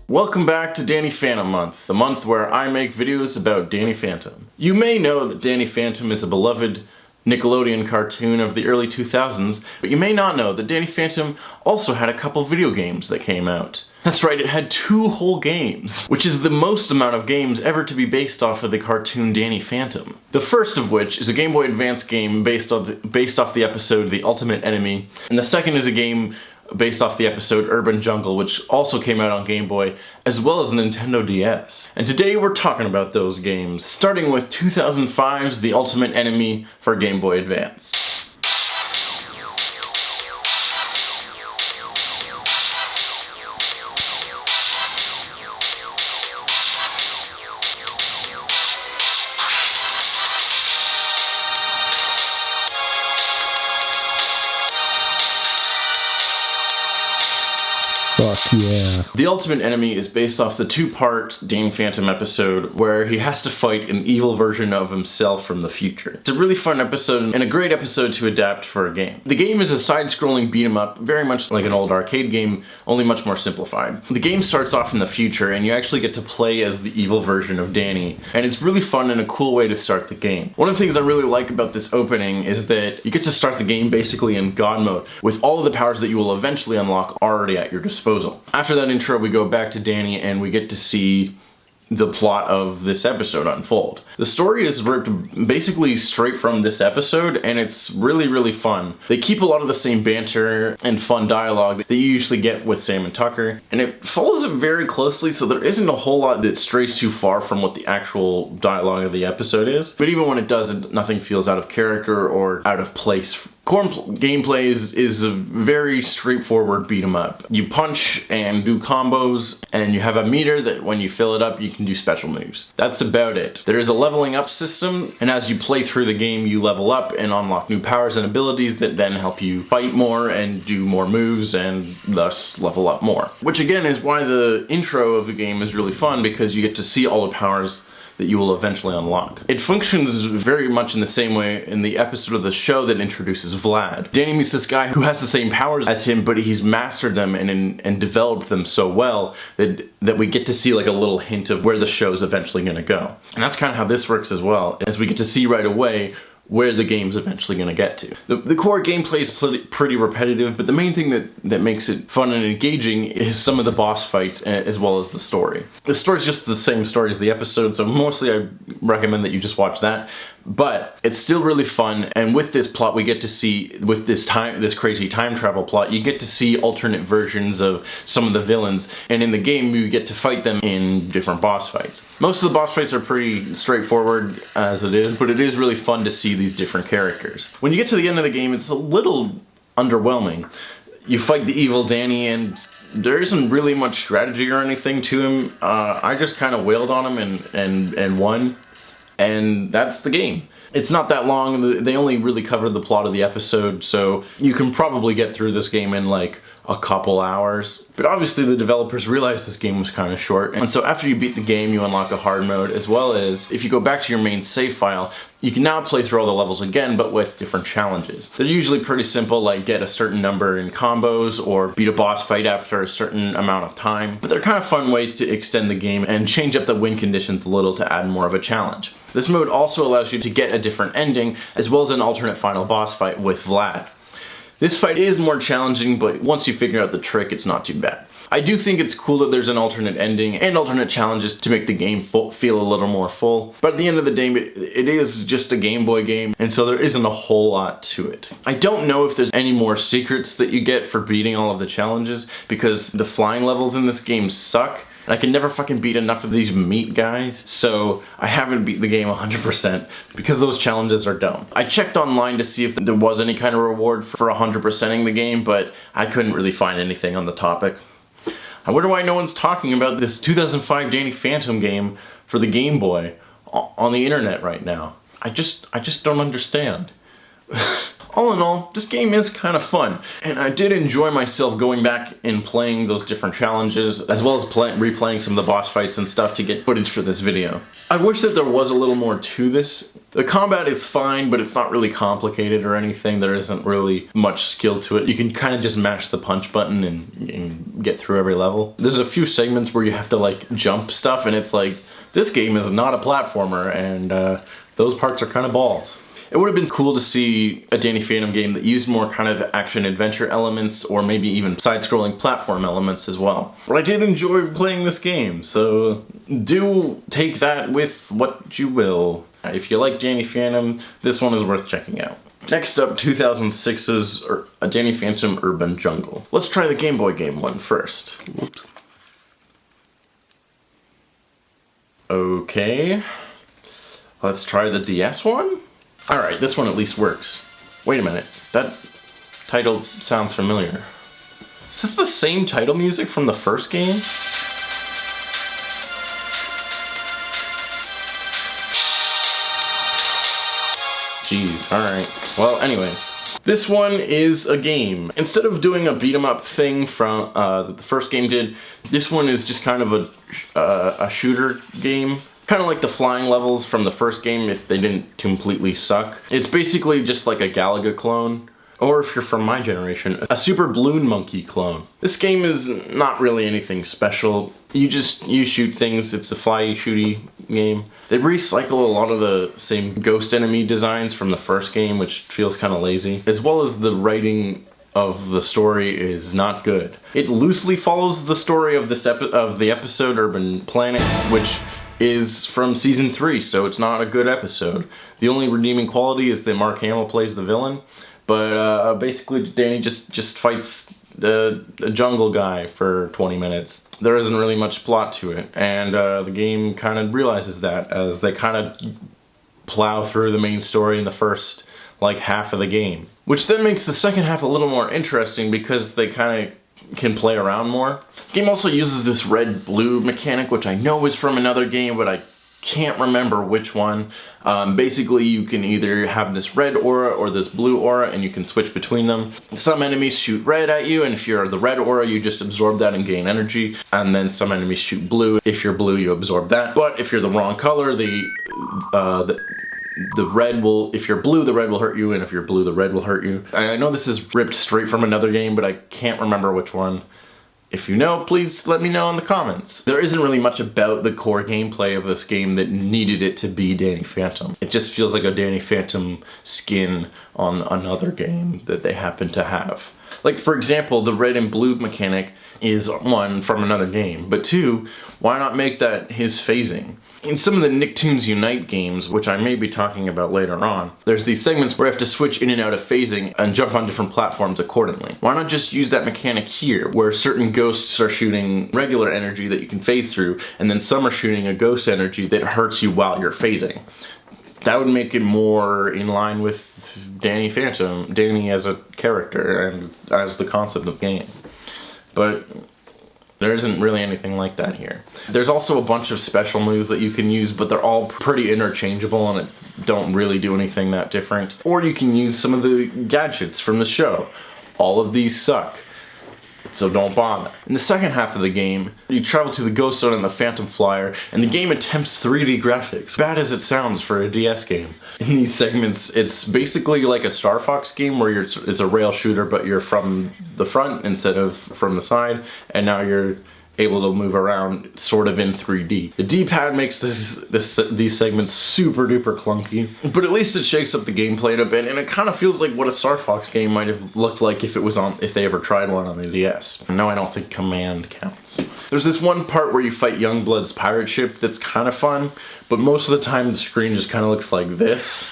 Welcome back to Danny Phantom Month, the month where I make videos about Danny Phantom. You may know that Danny Phantom is a beloved Nickelodeon cartoon of the early 2000s, but you may not know that Danny Phantom also had a couple video games that came out. That's right, it had 2 whole games, which is the most amount of games ever to be based off of the cartoon Danny Phantom. The first of which is a Game Boy Advance game based off the episode The Ultimate Enemy, and the second is a game based off the episode Urban Jungle, which also came out on Game Boy, as well as Nintendo DS. And today we're talking about those games, starting with 2005's The Ultimate Enemy for Game Boy Advance. Fuck yeah. The Ultimate Enemy is based off the 2-part Danny Phantom episode where he has to fight an evil version of himself from the future. It's a really fun episode and a great episode to adapt for a game. The game is a side-scrolling beat-em-up, very much like an old arcade game, only much more simplified. The game starts off in the future and you actually get to play as the evil version of Danny, and it's really fun and a cool way to start the game. One of the things I really like about this opening is that you get to start the game basically in God mode, with all of the powers that you will eventually unlock already at your disposal. After that intro, we go back to Danny and we get to see the plot of this episode unfold. The story is ripped basically straight from this episode, and it's really fun. They keep a lot of the same banter and fun dialogue that you usually get with Sam and Tucker, and it follows it very closely, so there isn't a whole lot that strays too far from what the actual dialogue of the episode is. But even when it doesn't, nothing feels out of character or out of place. Core gameplay is a very straightforward beat 'em up. You punch and do combos, and you have a meter that when you fill it up you can do special moves. That's about it. There is a leveling up system, and as you play through the game you level up and unlock new powers and abilities that then help you fight more and do more moves and thus level up more. Which again is why the intro of the game is really fun, because you get to see all the powers that you will eventually unlock. It functions very much in the same way in the episode of the show that introduces Vlad. Danny meets this guy who has the same powers as him, but he's mastered them and developed them so well that we get to see like a little hint of where the show's eventually gonna go. And that's kind of how this works as well, as we get to see right away where the game's eventually going to get to. The core gameplay is pretty repetitive, but the main thing that makes it fun and engaging is some of the boss fights as well as the story. The story's just the same story as the episode, so mostly I recommend that you just watch that. But it's still really fun, and with this plot we get to see, with this crazy time travel plot, you get to see alternate versions of some of the villains, and in the game you get to fight them in different boss fights. Most of the boss fights are pretty straightforward as it is, but it is really fun to see these different characters. When you get to the end of the game, it's a little underwhelming. You fight the evil Danny and there isn't really much strategy or anything to him. I just kind of wailed on him and won. And that's the game. It's not that long, they only really covered the plot of the episode, so you can probably get through this game in like a couple hours. But obviously the developers realized this game was kind of short, and so after you beat the game you unlock a hard mode, as well as if you go back to your main save file, you can now play through all the levels again, but with different challenges. They're usually pretty simple, like get a certain number in combos or beat a boss fight after a certain amount of time, but they're kind of fun ways to extend the game and change up the win conditions a little to add more of a challenge. This mode also allows you to get a different ending, as well as an alternate final boss fight with Vlad. This fight is more challenging, but once you figure out the trick, it's not too bad. I do think it's cool that there's an alternate ending and alternate challenges to make the game feel a little more full, but at the end of the day, it is just a Game Boy game, and so there isn't a whole lot to it. I don't know if there's any more secrets that you get for beating all of the challenges, because the flying levels in this game suck. And I can never fucking beat enough of these meat guys, so I haven't beat the game 100% because those challenges are dumb. I checked online to see if there was any kind of reward for 100%ing the game, but I couldn't really find anything on the topic. I wonder why no one's talking about this 2005 Danny Phantom game for the Game Boy on the internet right now. I just don't understand. All in all, this game is kind of fun, and I did enjoy myself going back and playing those different challenges, as well as replaying some of the boss fights and stuff to get footage for this video. I wish that there was a little more to this. The combat is fine, but it's not really complicated or anything. There isn't really much skill to it. You can kind of just mash the punch button and get through every level. There's a few segments where you have to like jump stuff, and it's like, this game is not a platformer, and those parts are kind of balls. It would have been cool to see a Danny Phantom game that used more kind of action-adventure elements, or maybe even side-scrolling platform elements as well. But I did enjoy playing this game, so do take that with what you will. If you like Danny Phantom, this one is worth checking out. Next up, 2006's A Danny Phantom Urban Jungle. Let's try the Game Boy game one first. Whoops. Okay. Let's try the DS one? Alright, this one at least works. Wait a minute, that title sounds familiar. Is this the same title music from the first game? Jeez, alright. Well, anyways. This one is a game. Instead of doing a beat 'em up thing from that the first game did, this one is just kind of a shooter game. Kind of like the flying levels from the first game if they didn't completely suck. It's basically just like a Galaga clone, or if you're from my generation, a Super Balloon Monkey clone. This game is not really anything special. You shoot things, it's a fly shooty game. They recycle a lot of the same ghost enemy designs from the first game, which feels kind of lazy. As well as the writing of the story is not good. It loosely follows the story of the episode Urban Planet, which is from season 3, so it's not a good episode. The only redeeming quality is that Mark Hamill plays the villain, but basically Danny just fights a jungle guy for 20 minutes. There isn't really much plot to it, and the game kind of realizes that as they kind of plow through the main story in the first like half of the game. Which then makes the second half a little more interesting because they kind of can play around more. The game also uses this red-blue mechanic, which I know is from another game, but I can't remember which one. Basically, you can either have this red aura or this blue aura, and you can switch between them. Some enemies shoot red at you, and if you're the red aura, you just absorb that and gain energy. And then some enemies shoot blue. If you're blue, you absorb that. But if you're the wrong color, the red will, if you're blue, the red will hurt you, and if you're blue, the red will hurt you. I know this is ripped straight from another game, but I can't remember which one. If you know, please let me know in the comments. There isn't really much about the core gameplay of this game that needed it to be Danny Phantom. It just feels like a Danny Phantom skin on another game that they happen to have. Like, for example, the red and blue mechanic is one from another game, but two, why not make that his phasing? In some of the Nicktoons Unite games, which I may be talking about later on, there's these segments where you have to switch in and out of phasing and jump on different platforms accordingly. Why not just use that mechanic here, where certain ghosts are shooting regular energy that you can phase through, and then some are shooting a ghost energy that hurts you while you're phasing? That would make it more in line with Danny Phantom, Danny as a character and as the concept of the game. But there isn't really anything like that here. There's also a bunch of special moves that you can use, but they're all pretty interchangeable and don't really do anything that different. Or you can use some of the gadgets from the show. All of these suck, so don't bother. In the second half of the game, you travel to the Ghost Zone and the Phantom Flyer, and the game attempts 3D graphics, bad as it sounds for a DS game. In these segments, it's basically like a Star Fox game where it's a rail shooter, but you're from the front instead of from the side, and now you're able to move around sort of in 3D. The D-pad makes these segments super duper clunky, but at least it shakes up the gameplay a bit, and it kind of feels like what a Star Fox game might have looked like if they ever tried one on the DS. No, I don't think Command counts. There's this one part where you fight Youngblood's pirate ship that's kind of fun, but most of the time the screen just kind of looks like this.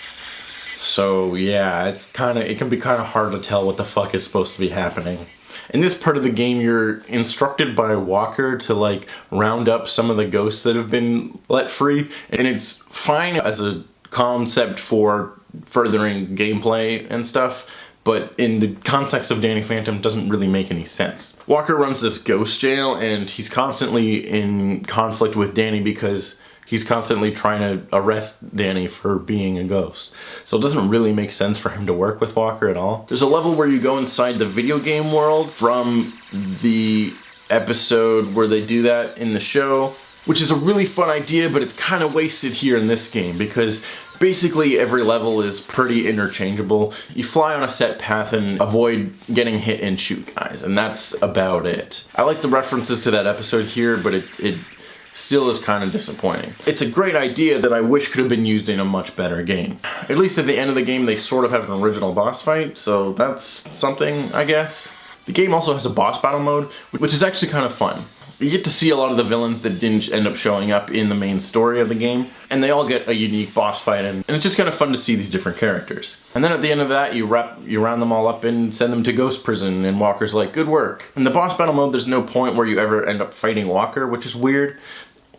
So yeah, it can be kind of hard to tell what the fuck is supposed to be happening. In this part of the game, you're instructed by Walker to like round up some of the ghosts that have been let free, and it's fine as a concept for furthering gameplay and stuff, but in the context of Danny Phantom, it doesn't really make any sense. Walker runs this ghost jail, and he's constantly in conflict with Danny because he's constantly trying to arrest Danny for being a ghost. So it doesn't really make sense for him to work with Walker at all. There's a level where you go inside the video game world from the episode where they do that in the show, which is a really fun idea, but it's kind of wasted here in this game because basically every level is pretty interchangeable. You fly on a set path and avoid getting hit and shoot guys, and that's about it. I like the references to that episode here, but it still is kind of disappointing. It's a great idea that I wish could have been used in a much better game. At least at the end of the game they sort of have an original boss fight, so that's something, I guess. The game also has a boss battle mode, which is actually kind of fun. You get to see a lot of the villains that didn't end up showing up in the main story of the game, and they all get a unique boss fight, and it's just kind of fun to see these different characters. And then at the end of that, you round them all up and send them to Ghost Prison, and Walker's like, good work. In the boss battle mode, there's no point where you ever end up fighting Walker, which is weird.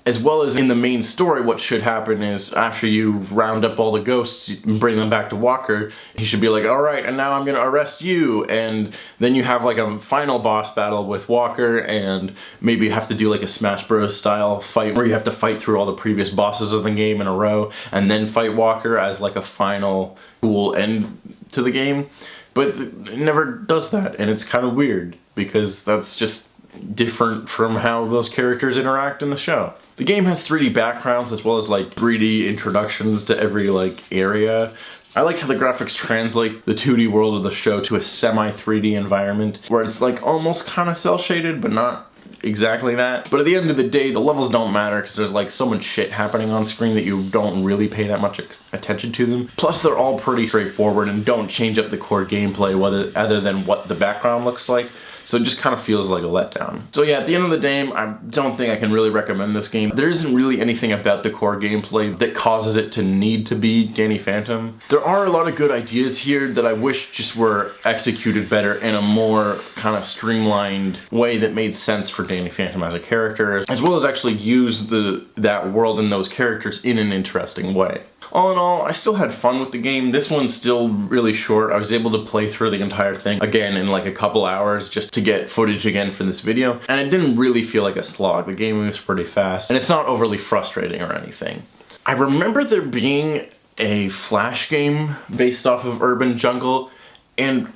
As well as in the main story, what should happen is after you round up all the ghosts and bring them back to Walker, he should be like, alright, and now I'm gonna arrest you, and then you have like a final boss battle with Walker, and maybe you have to do like a Smash Bros style fight where you have to fight through all the previous bosses of the game in a row, and then fight Walker as like a final cool end to the game. But it never does that, and it's kind of weird, because that's just different from how those characters interact in the show. The game has 3D backgrounds as well as like 3D introductions to every like area. I like how the graphics translate the 2D world of the show to a semi-3D environment where it's like almost kind of cel-shaded but not exactly that. But at the end of the day, the levels don't matter because there's like so much shit happening on screen that you don't really pay that much attention to them. Plus they're all pretty straightforward and don't change up the core gameplay other than what the background looks like. So it just kind of feels like a letdown. So yeah, at the end of the day, I don't think I can really recommend this game. There isn't really anything about the core gameplay that causes it to need to be Danny Phantom. There are a lot of good ideas here that I wish just were executed better in a more kind of streamlined way that made sense for Danny Phantom as a character, as well as actually use that world and those characters in an interesting way. All in all, I still had fun with the game. This one's still really short. I was able to play through the entire thing again in like a couple hours just to get footage again for this video, and it didn't really feel like a slog. The game moves pretty fast, and it's not overly frustrating or anything. I remember there being a Flash game based off of Urban Jungle, and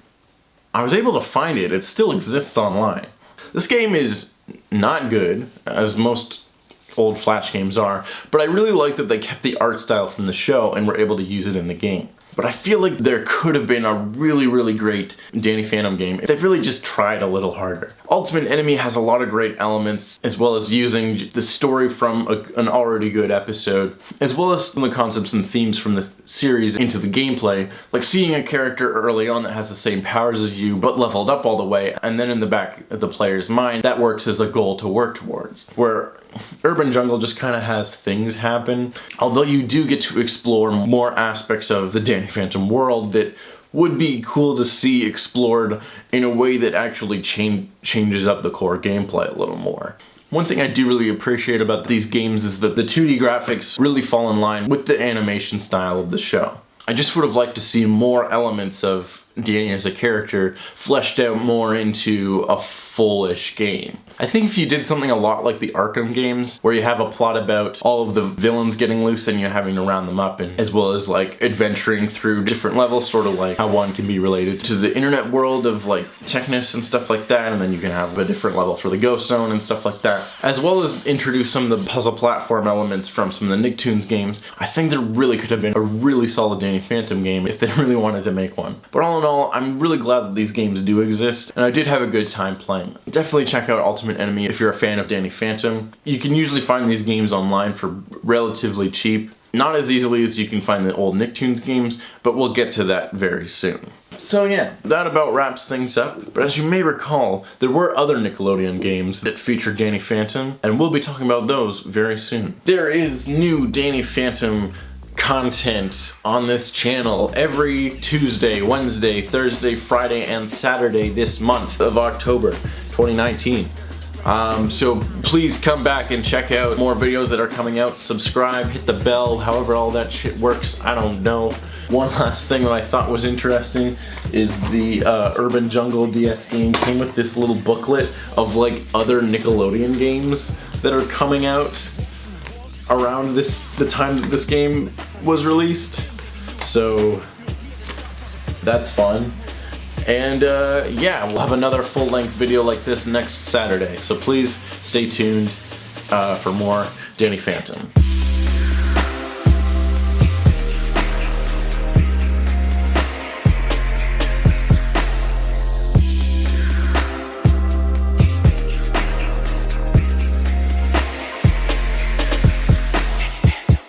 I was able to find it. It still exists online. This game is not good, as most old Flash games are, but I really like that they kept the art style from the show and were able to use it in the game. But I feel like there could have been a really great Danny Phantom game if they really just tried a little harder. Ultimate Enemy has a lot of great elements, as well as using the story from an already good episode, as well as some of the concepts and themes from the series into the gameplay, like seeing a character early on that has the same powers as you, but leveled up all the way, and then in the back of the player's mind, that works as a goal to work towards. Where Urban Jungle just kind of has things happen, although you do get to explore more aspects of the Danny Phantom world that would be cool to see explored in a way that actually changes up the core gameplay a little more. One thing I do really appreciate about these games is that the 2D graphics really fall in line with the animation style of the show. I just would have liked to see more elements of Danny as a character fleshed out more into a full-ish game. I think if you did something a lot like the Arkham games, where you have a plot about all of the villains getting loose and you're having to round them up, and as well as like adventuring through different levels, sort of like how one can be related to the internet world of like Technus and stuff like that, and then you can have a different level for the Ghost Zone and stuff like that, as well as introduce some of the puzzle platform elements from some of the Nicktoons games. I think there really could have been a really solid Danny Phantom game if they really wanted to make one. But all in all, I'm really glad that these games do exist, and I did have a good time playing them. Definitely check out Ultimate Enemy if you're a fan of Danny Phantom. You can usually find these games online for relatively cheap. Not as easily as you can find the old Nicktoons games, but we'll get to that very soon. So yeah, that about wraps things up. But as you may recall, there were other Nickelodeon games that featured Danny Phantom, and we'll be talking about those very soon. There is new Danny Phantom content on this channel every Tuesday, Wednesday, Thursday, Friday, and Saturday this month of October 2019. So please come back and check out more videos that are coming out. Subscribe, hit the bell, however all that shit works, I don't know. One last thing that I thought was interesting is the Urban Jungle DS game came with this little booklet of like other Nickelodeon games that are coming out. around the time that this game was released, so that's fun. And yeah, we'll have another full-length video like this next Saturday, so please stay tuned for more Danny Phantom.